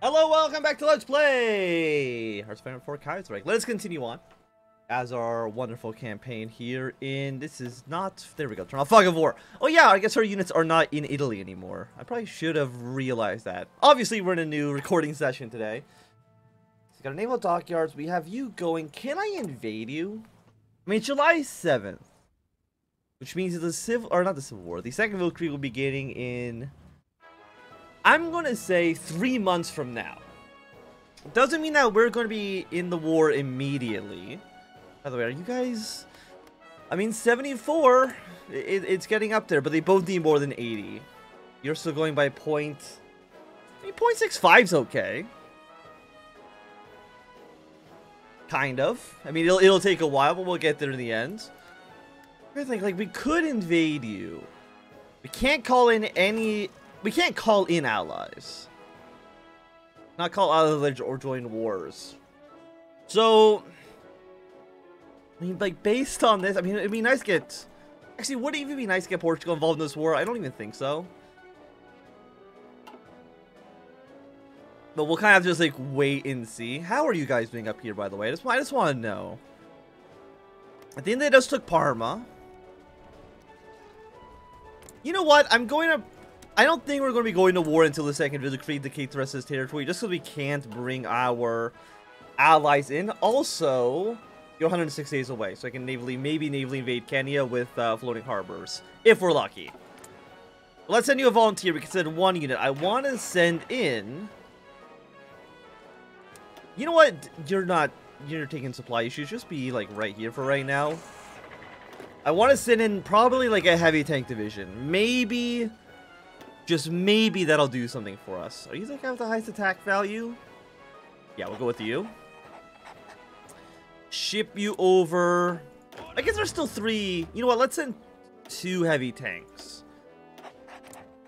Hello, welcome back to Let's Play Hearthstone for Kaiserreich. Let us continue on as our wonderful campaign here in... This is not... There we go. Turn off Fog of War. Oh yeah, I guess our units are not in Italy anymore. I probably should have realized that. Obviously, we're in a new recording session today. So we got a naval dockyards. We have you going. Can I invade you? I mean, July 7th. Which means the Civil... Or not the Civil War. The Second Weltkrieg will be beginning in... I'm going to say 3 months from now. Doesn't mean that we're going to be in the war immediately. By the way, are you guys... I mean, 74, it's getting up there, but they both need more than 80. You're still going by point... I mean, 0.65's okay. Kind of. I mean, it'll take a while, but we'll get there in the end. I think, like, we could invade you. We can't call in any... We can't call in allies. Not call allies or join wars. So, I mean, like, based on this, I mean, it'd be nice to get... Actually, would it even be nice to get Portugal involved in this war? I don't even think so. But we'll kind of just, like, wait and see. How are you guys doing up here, by the way? I just want to know. I think they just took Parma. You know what? I don't think we're going to be going to war until the Second Weltkrieg dictates the rest of this territory, just because we can't bring our allies in. Also, you're 106 days away, so I can maybe navally invade Kenya with floating harbors, if we're lucky. But let's send you a volunteer. We can send one unit. I want to send in... You know what? You're taking supply issues. Just be, like, right here for right now. I want to send in probably, like, a heavy tank division. Maybe... Just maybe that'll do something for us. Are you the guy with the highest attack value? Yeah, we'll go with you. Ship you over. I guess there's still 3. You know what? Let's send 2 heavy tanks.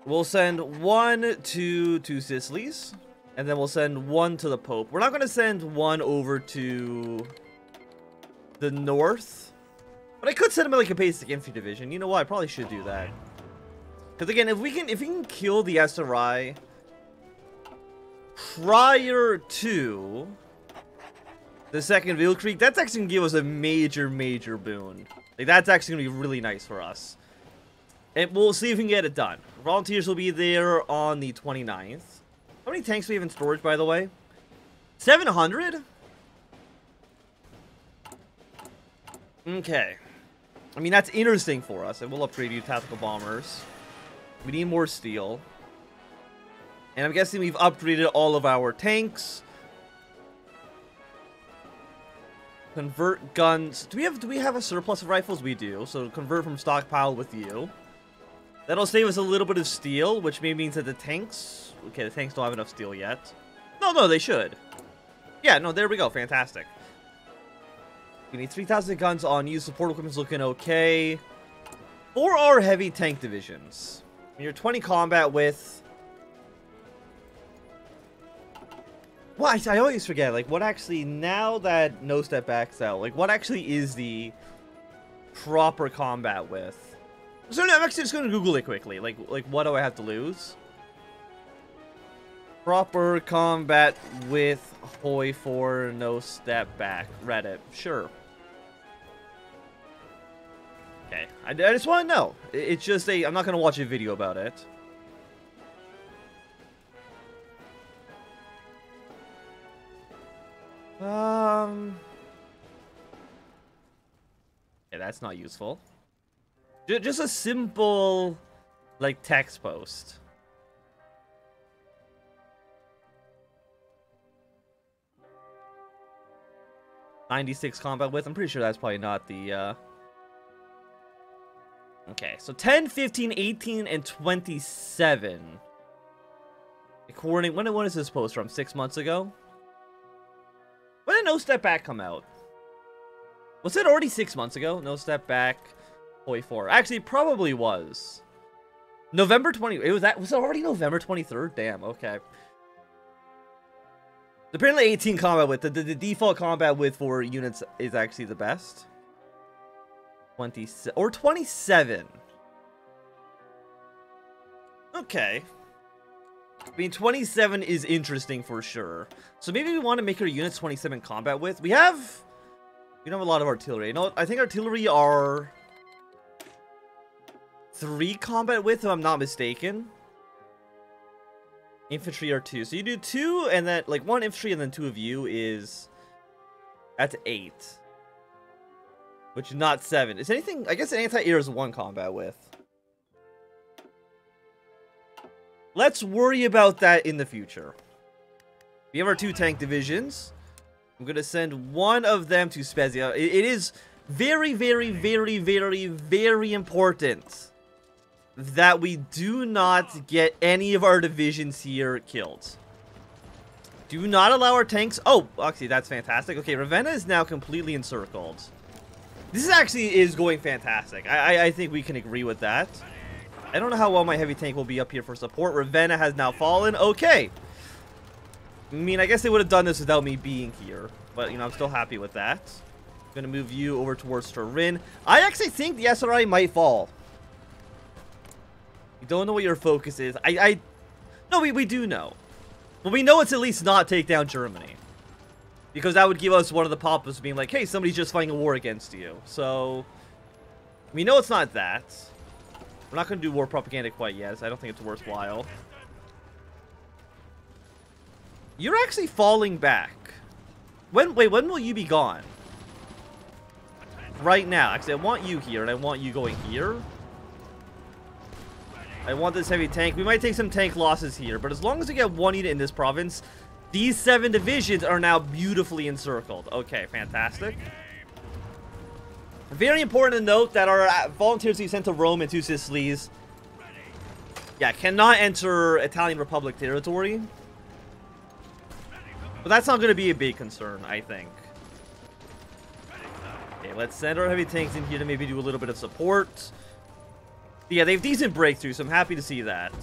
We'll send 1 to Sicily's. And then we'll send 1 to the Pope. We're not going to send 1 over to the north. But I could send him like a basic infantry division. You know what? I probably should do that. Because again, if we can kill the SRI prior to the Second Weltkrieg, that's actually going to give us a major boon. Like, that's actually going to be really nice for us. And we'll see if we can get it done. Volunteers will be there on the 29th. How many tanks do we have in storage, by the way? 700? Okay. I mean, that's interesting for us. And we'll upgrade you to tactical bombers. We need more steel. And I'm guessing we've upgraded all of our tanks. Convert guns. Do we have a surplus of rifles? We do. So convert from stockpile with you. That'll save us a little bit of steel, which maybe means that the tanks... Okay, the tanks don't have enough steel yet. No, they should. Yeah, no, there we go. Fantastic. We need 3,000 guns on you. Support equipment's looking okay. For our heavy tank divisions... You're 20 combat with... Well, I always forget, like, what actually, now that No Step Back's out, like, what actually is the proper combat with? So, no, I'm actually just going to Google it quickly. Like, what do I have to lose? Proper combat with HOI4, No Step Back. Reddit. Sure. Okay, I just want to know. It's just I'm not going to watch a video about it. Yeah, that's not useful. Just a simple, like, text post. .96 combat width. I'm pretty sure that's probably not the, Okay, so 10, 15, 18, and 27. According... When is this post from? 6 months ago? When did No Step Back come out? Was it already 6 months ago? No Step Back, HOI4. Actually, it probably was. November 20... Was it already November 23rd? Damn, okay. Apparently 18 combat width. The default combat width for units is actually the best. 27 or 27. Okay. I mean, 27 is interesting for sure. So maybe we want to make our units 27 combat with. We don't have a lot of artillery. No, I think artillery are 3 combat with, if I'm not mistaken. Infantry are 2. So you do 2 and then like 1 infantry and then 2 of you is that's 8. Which is not 7. Is anything, I guess an anti-air is 1 combat with. Let's worry about that in the future. We have our 2 tank divisions. I'm going to send one of them to Spezia. It is very, very, very, very, very important that we do not get any of our divisions here killed. Do not allow our tanks... Oh, actually, that's fantastic. Okay, Ravenna is now completely encircled. This actually is going fantastic. I think we can agree with that. I don't know how well my heavy tank will be up here for support. Ravenna has now fallen. Okay. I mean, I guess they would have done this without me being here. But, you know, I'm still happy with that. I'm going to move you over towards Turin. I actually think the SRI might fall. We don't know what your focus is. No, we do know. But we know it's at least not take down Germany. Because that would give us one of the pop-ups being like, hey, somebody's just fighting a war against you. So, we know it's not that. We're not going to do war propaganda quite yet. So I don't think it's worthwhile. You're actually falling back. Wait, when will you be gone? Right now. Actually, I want you here, and I want you going here. I want this heavy tank. We might take some tank losses here, but as long as we get 1 unit in this province, these 7 divisions are now beautifully encircled. Okay, fantastic. Very important to note that our volunteers we sent to Rome and 2 Sicilies, yeah, cannot enter Italian Republic territory. But that's not going to be a big concern, I think. Okay, let's send our heavy tanks in here to maybe do a little bit of support. Yeah, they have decent breakthroughs, so I'm happy to see that.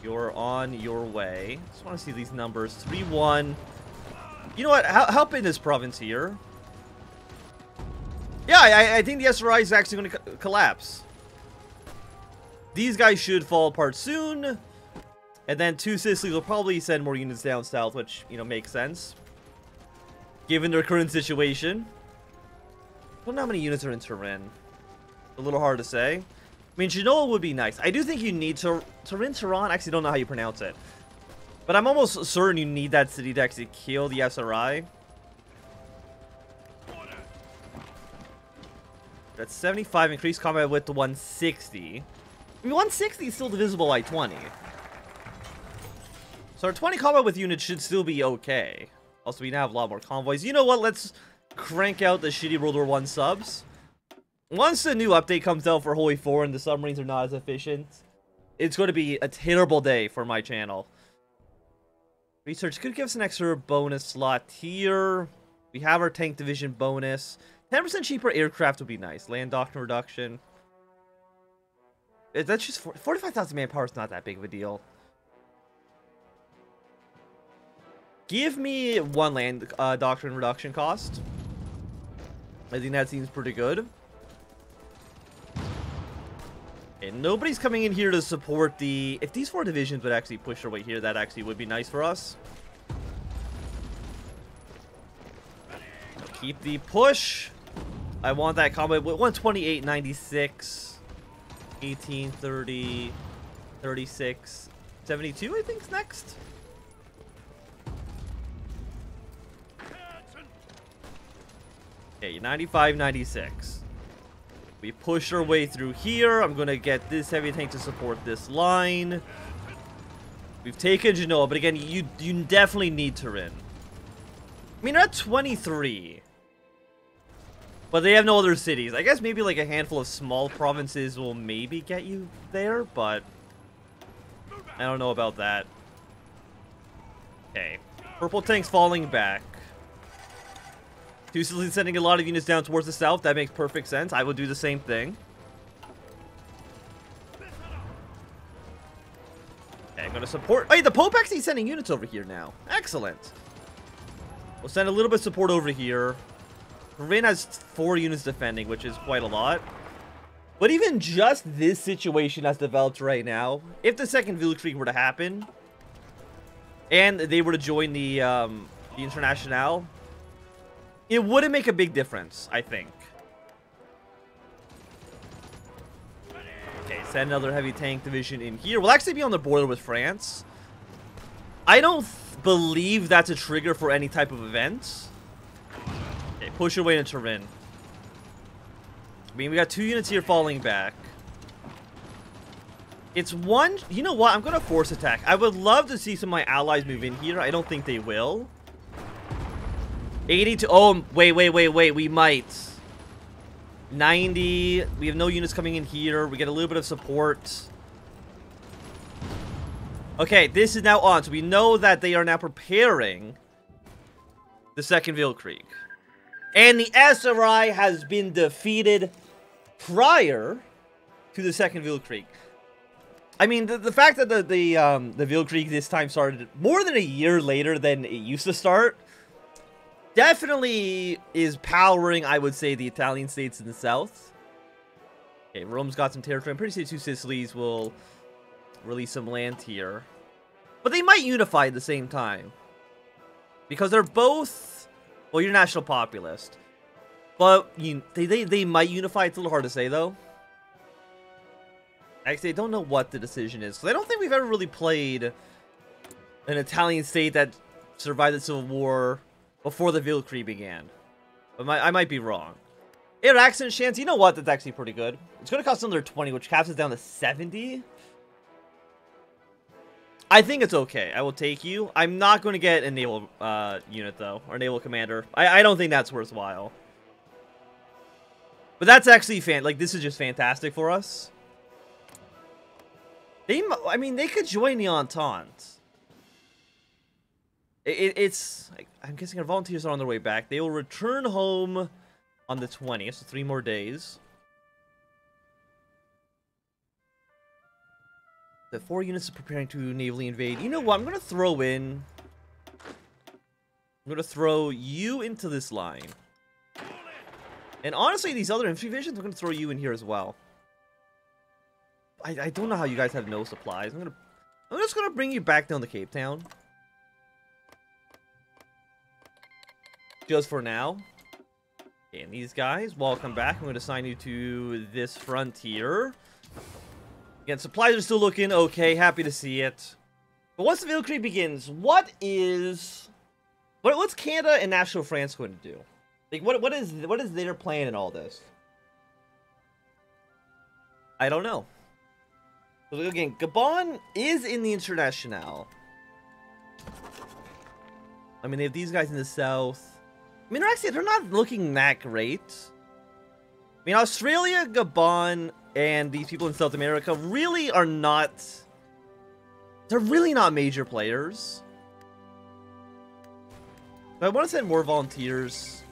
You're on your way. Just want to see these numbers. 3-1. You know what? Help in this province here. Yeah, I think the SRI is actually going to collapse. These guys should fall apart soon. And then 2 Sicilies will probably send more units down south, which, you know, makes sense. Given their current situation. I don't know how many units are in Turin. A little hard to say. I mean, Genoa would be nice. I do think you need Turin. I actually don't know how you pronounce it. But I'm almost certain you need that city to actually kill the SRI. That's 75 increased combat width to 160. I mean, 160 is still divisible by 20. So our 20 combat with units should still be okay. Also, we now have a lot more convoys. You know what? Let's crank out the shitty World War I subs. Once the new update comes out for HOI4 and the submarines are not as efficient, it's going to be a terrible day for my channel. Research could give us an extra bonus slot here. We have our tank division bonus. 10% cheaper aircraft would be nice. Land doctrine reduction. That's just 45,000 manpower is not that big of a deal. Give me 1 land doctrine reduction cost. I think that seems pretty good. And nobody's coming in here to support the... If these 4 divisions would actually push their way here, that actually would be nice for us. Keep the push. I want that combat with 128, 96, 18, 30, 36, 72, I think is next. Okay, 95, 96. We push our way through here. I'm going to get this heavy tank to support this line. We've taken Genoa, but again, you definitely need Turin. I mean, they're at 23. But they have no other cities. I guess maybe like a handful of small provinces will maybe get you there, but I don't know about that. Okay. Purple tank's falling back. Sicilies sending a lot of units down towards the south. That makes perfect sense. I would do the same thing. Okay, I'm going to support... Hey, the Pope actually sending units over here now. Excellent. We'll send a little bit of support over here. Turin has 4 units defending, which is quite a lot. But even just this situation as developed right now, if the second Weltkrieg were to happen, and they were to join the Internationale, it wouldn't make a big difference, I think. Okay, send another heavy tank division in here. We'll actually be on the border with France. I don't believe that's a trigger for any type of event. Okay, push your way into Turin. I mean, we got 2 units here falling back. It's one... You know what? I'm going to force attack. I would love to see some of my allies move in here. I don't think they will. 82... Oh, wait. We might. 90. We have no units coming in here. We get a little bit of support. Okay, this is now on. So we know that they are now preparing the second Weltkrieg. And the SRI has been defeated prior to the second Weltkrieg. I mean, the fact that the Weltkrieg this time started more than a year later than it used to start definitely is powering, I would say, the Italian states in the south. Okay, Rome's got some territory. I'm pretty sure 2 Sicilies will release some land here. But they might unify at the same time. Because they're both... Well, you're national populist. But they might unify. It's a little hard to say, though. Actually, I don't know what the decision is. Because I don't think we've ever really played an Italian state that survived the Civil War before the Weltkrieg began. But I might be wrong. Air accident chance. You know what? That's actually pretty good. It's going to cost another 20, which caps it down to 70. I think it's okay. I will take you. I'm not going to get a naval unit, though. Or naval commander. I don't think that's worthwhile. But that's actually this is just fantastic for us. I mean, they could join the Entente. I'm guessing our volunteers are on their way back. They will return home on the 20th, so 3 more days. The 4 units are preparing to navally invade. You know what? I'm going to throw in... I'm going to throw you into this line. And honestly, these other infantry divisions, I'm going to throw you in here as well. I don't know how you guys have no supplies. I'm just going to bring you back down to Cape Town. Just for now. Okay, and these guys, welcome back. I'm going to assign you to this frontier. Again, supplies are still looking okay. Happy to see it. But once the Weltkrieg begins, what's Canada and National France going to do? Like, what is their plan in all this? I don't know. So again, Gabon is in the Internationale. I mean, they have these guys in the south. I mean, they're not looking that great. I mean, Australia, Gabon, and these people in South America really are not... They're really not major players. But I want to send more volunteers.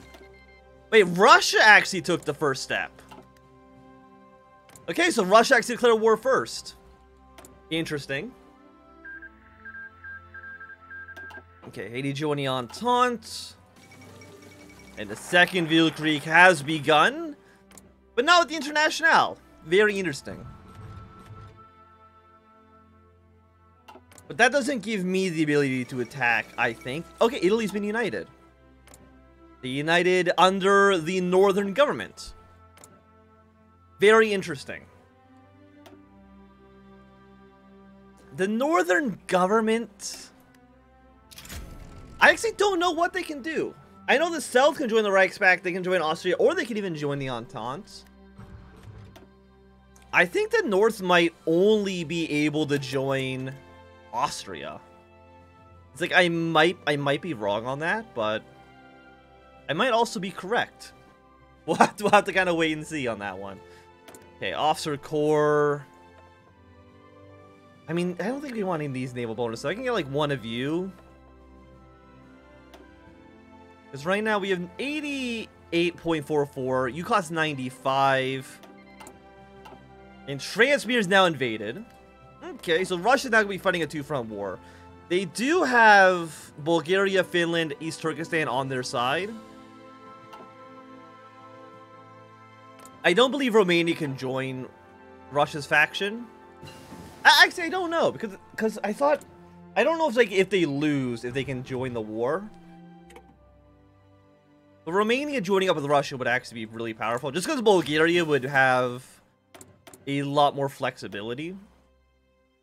Wait, Russia actually took the first step. Okay, so Russia actually declared war first. Interesting. Okay, Haiti joined the Entente. And the second Weltkrieg has begun. But not with the Internationale. Very interesting. But that doesn't give me the ability to attack, I think. Okay, Italy's been united. They united under the northern government. Very interesting. The northern government... I actually don't know what they can do. I know the South can join the Reichspakt, they can join Austria, or they can even join the Entente. I think the North might only be able to join Austria. It's like I might be wrong on that, but I might also be correct. We'll have to kind of wait and see on that one. Okay, Officer Corps. I mean, I don't think we want any of these naval bonuses. I can get like one of you. Because right now we have 88.44. You cost 95. And Transmir is now invaded. Okay, so Russia's now going to be fighting a 2-front war. They do have Bulgaria, Finland, East Turkestan on their side. I don't believe Romania can join Russia's faction. Actually, I don't know, because I thought, I don't know if like if they lose, if they can join the war. But Romania joining up with Russia would actually be really powerful, just because Bulgaria would have a lot more flexibility.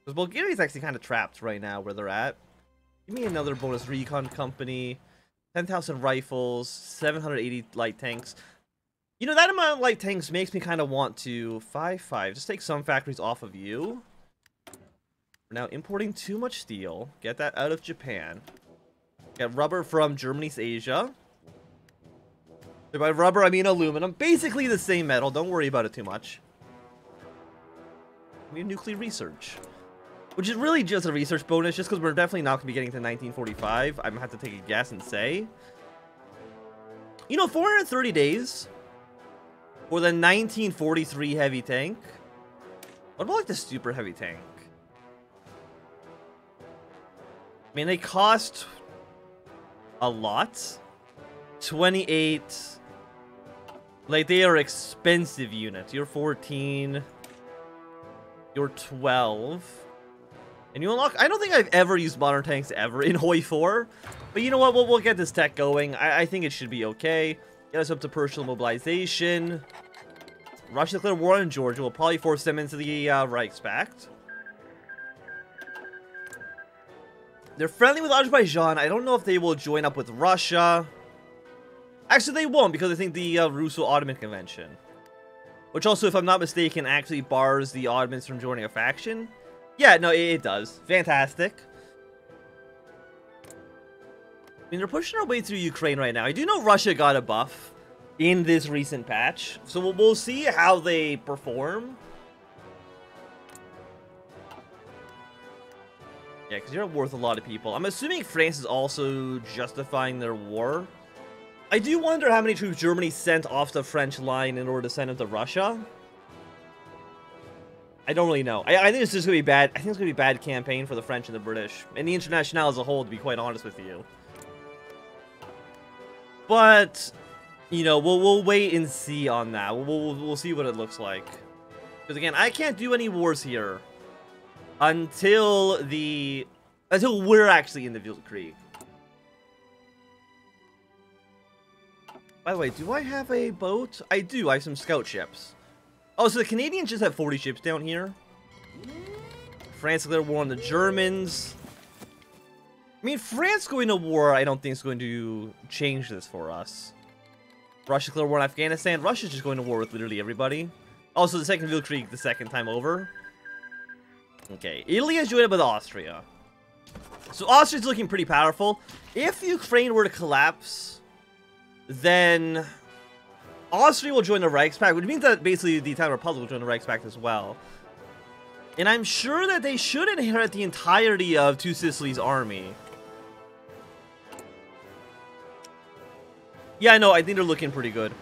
Because Bulgaria is actually kind of trapped right now where they're at. Give me another bonus recon company, 10,000 rifles, 780 light tanks. You know, that amount of light tanks makes me kind of want to 5-5. Just take some factories off of you. We're now importing too much steel. Get that out of Japan. Get rubber from Germany's Asia. So by rubber, I mean aluminum. Basically the same metal. Don't worry about it too much. We have nuclear research. Which is really just a research bonus, just because we're definitely not going to be getting to 1945. I'm going to have to take a guess and say. You know, 430 days for the 1943 heavy tank. What about like the super heavy tank? I mean, they cost a lot. 28. Like, they are expensive units. You're 14. You're 12. And you unlock... I don't think I've ever used modern tanks ever in HOI4. But you know what? We'll get this tech going. I think it should be okay. Get us up to personal mobilization. Russia declare war on Georgia. We'll probably force them into the Reichspakt. They're friendly with Azerbaijan. I don't know if they will join up with Russia. Actually, they won't, because I think the Russo-Ottoman Convention, which also, if I'm not mistaken, actually bars the Ottomans from joining a faction. Yeah, no, it does. Fantastic. I mean, they're pushing our way through Ukraine right now. I do know Russia got a buff in this recent patch, so we'll see how they perform. Yeah, because you're worth a lot of people. I'm assuming France is also justifying their war. I do wonder how many troops Germany sent off the French line in order to send them to Russia. I don't really know. I think it's just going to be bad. I think it's going to be a bad campaign for the French and the British. And the Internationale as a whole, to be quite honest with you. But, you know, we'll wait and see on that. We'll see what it looks like. Because again, I can't do any wars here until we're actually in the Weltkrieg. By the way, do I have a boat? I do. I have some scout ships. Oh, so the Canadians just have 40 ships down here. France declared war on the Germans. I mean, France going to war, I don't think is going to change this for us. Russia declared war on Afghanistan. Russia's just going to war with literally everybody. Also, the second Weltkrieg the second time over. Okay, Italy has joined up with Austria. So Austria's looking pretty powerful. If Ukraine were to collapse, then Austria will join the Reichspakt, which means that basically the Italian Republic will join the Reichspakt as well. And I'm sure that they should inherit the entirety of Two Sicilies' army. Yeah, I know, I think they're looking pretty good.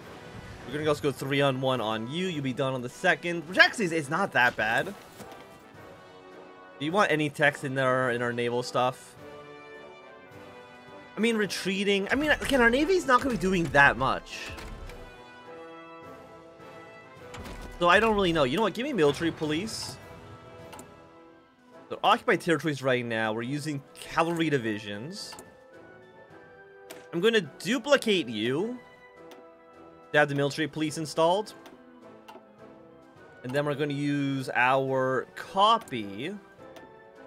We're gonna also go 3-on-1 on you. You'll be done on the second, which actually is not that bad. Do you want any text in there in our naval stuff? I mean, retreating. I mean, again, our Navy's not going to be doing that much. So I don't really know. You know what? Give me military police. So occupied territories right now. We're using cavalry divisions. I'm going to duplicate you to have the military police installed. And then we're going to use our copy.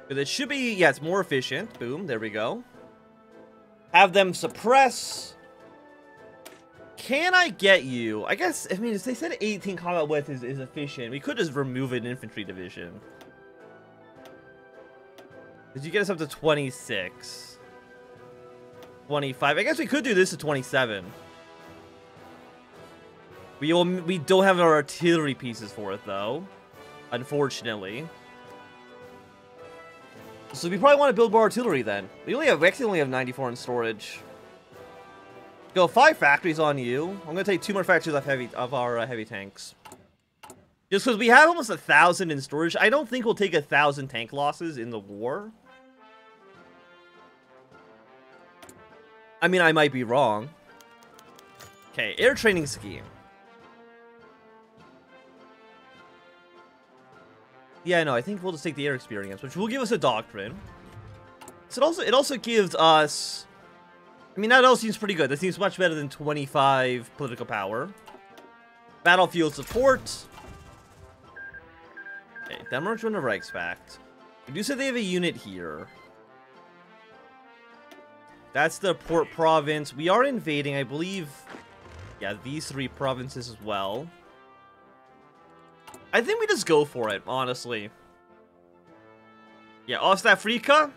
Because it should be, yeah, it's more efficient. Boom, there we go. Have them suppress. Can I get you? I guess, I mean, if they said 18 combat width is efficient, we could just remove an infantry division. Because you get us up to 26. 25. I guess we could do this to 27. We don't have our artillery pieces for it, though. Unfortunately. So we probably want to build more artillery then. We actually only have 94 in storage. Go 5 factories on you. I'm gonna take 2 more factories of our heavy tanks. Just because we have almost 1,000 in storage, I don't think we'll take 1,000 tank losses in the war. I mean, I might be wrong. Okay, air training scheme. Yeah, no, I think we'll just take the air experience, which will give us a doctrine. So it also gives us... I mean, that all seems pretty good. That seems much better than 25 political power. Battlefield support. Okay, Denmark's one of Reichspact. I do say they have a unit here. That's the Port Province. We are invading, I believe... Yeah, these 3 provinces as well. I think we just go for it, honestly. Yeah, Ostafrika.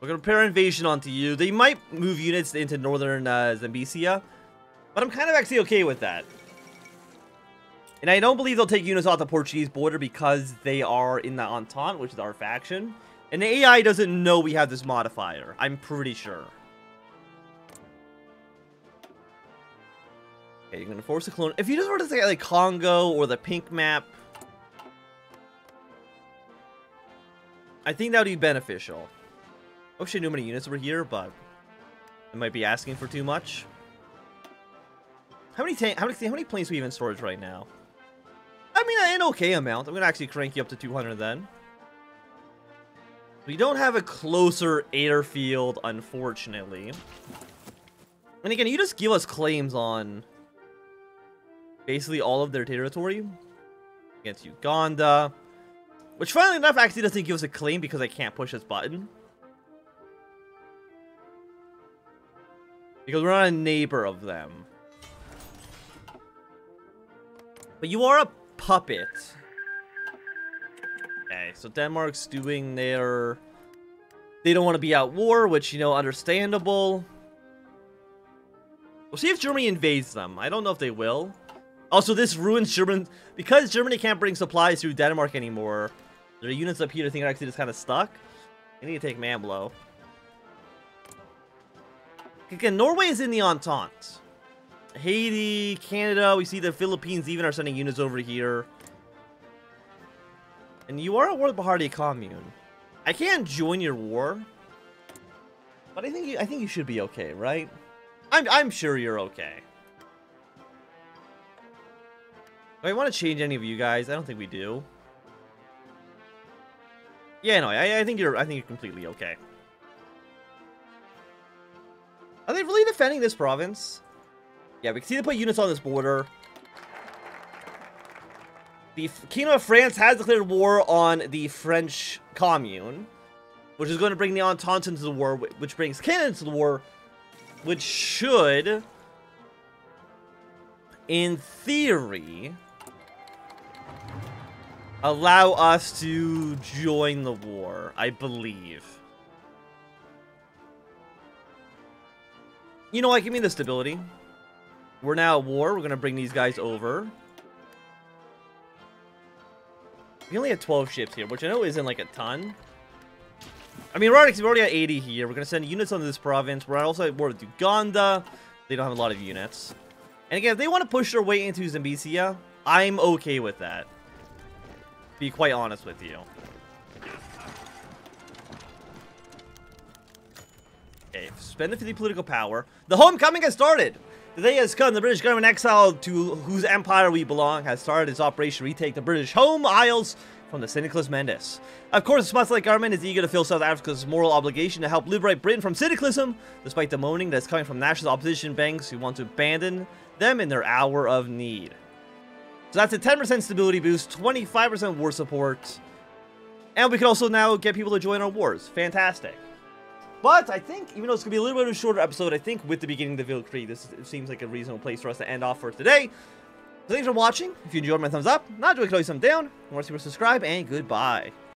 We're going to prepare invasion onto you. They might move units into northern Zambesia. But I'm kind of actually okay with that. And I don't believe they'll take units off the Portuguese border because they are in the Entente, which is our faction. And the AI doesn't know we have this modifier. I'm pretty sure. Okay, you're going to force a clone. If you just were to say like Congo or the pink map, I think that would be beneficial. I wish I knew how many units were here, but I might be asking for too much. How many planes do we have in storage right now? I mean, an okay amount. I'm going to actually crank you up to 200 then. We don't have a closer airfield, unfortunately. And again, you just give us claims on basically all of their territory. Against Uganda. Which, funnily enough, actually doesn't give us a claim because I can't push this button. Because we're not a neighbor of them. But you are a puppet. Okay, so Denmark's doing their... They don't want to be at war, which, you know, understandable. We'll see if Germany invades them. I don't know if they will. Also, this ruins German... Because Germany can't bring supplies through Denmark anymore, there are units up here I think are actually just kind of stuck. I need to take Mamlo. Again, Norway is in the Entente. Haiti, Canada, we see the Philippines even are sending units over here. And you are at war with Bahari Commune. I can't join your war. But I think you should be okay, right? I'm sure you're okay. Do I want to change any of you guys? I don't think we do. Yeah, no, I think you're completely okay. Are they really defending this province? Yeah, we can see they put units on this border. The Kingdom of France has declared war on the French Commune, which is going to bring the Entente into the war, which brings Canada into the war, which should, in theory, allow us to join the war, I believe. You know what? Give me the stability. We're now at war. We're going to bring these guys over. We only have 12 ships here, which I know isn't like a ton. I mean, we're already at 80 here. We're going to send units onto this province. We're also at war with Uganda. They don't have a lot of units. And again, if they want to push their way into Zambesia, I'm okay with that. To be quite honest with you. Okay, spend the 50 political power. The homecoming has started! The day has come. The British government exile to whose empire we belong has started its operation to retake the British home isles from the Syndicalist Mendes. Of course, the Spotlight government is eager to fill South Africa's moral obligation to help liberate Britain from syndicalism, despite the moaning that's coming from national opposition banks who want to abandon them in their hour of need. So that's a 10% stability boost, 25% war support, and we can also now get people to join our wars. Fantastic. But I think, even though it's going to be a little bit of a shorter episode, I think with the beginning of the Weltkrieg, this seems like a reasonable place for us to end off for today. So thanks for watching. If you enjoyed, my thumbs up. Not enjoyed, click thumbs down. If you want to subscribe, and goodbye.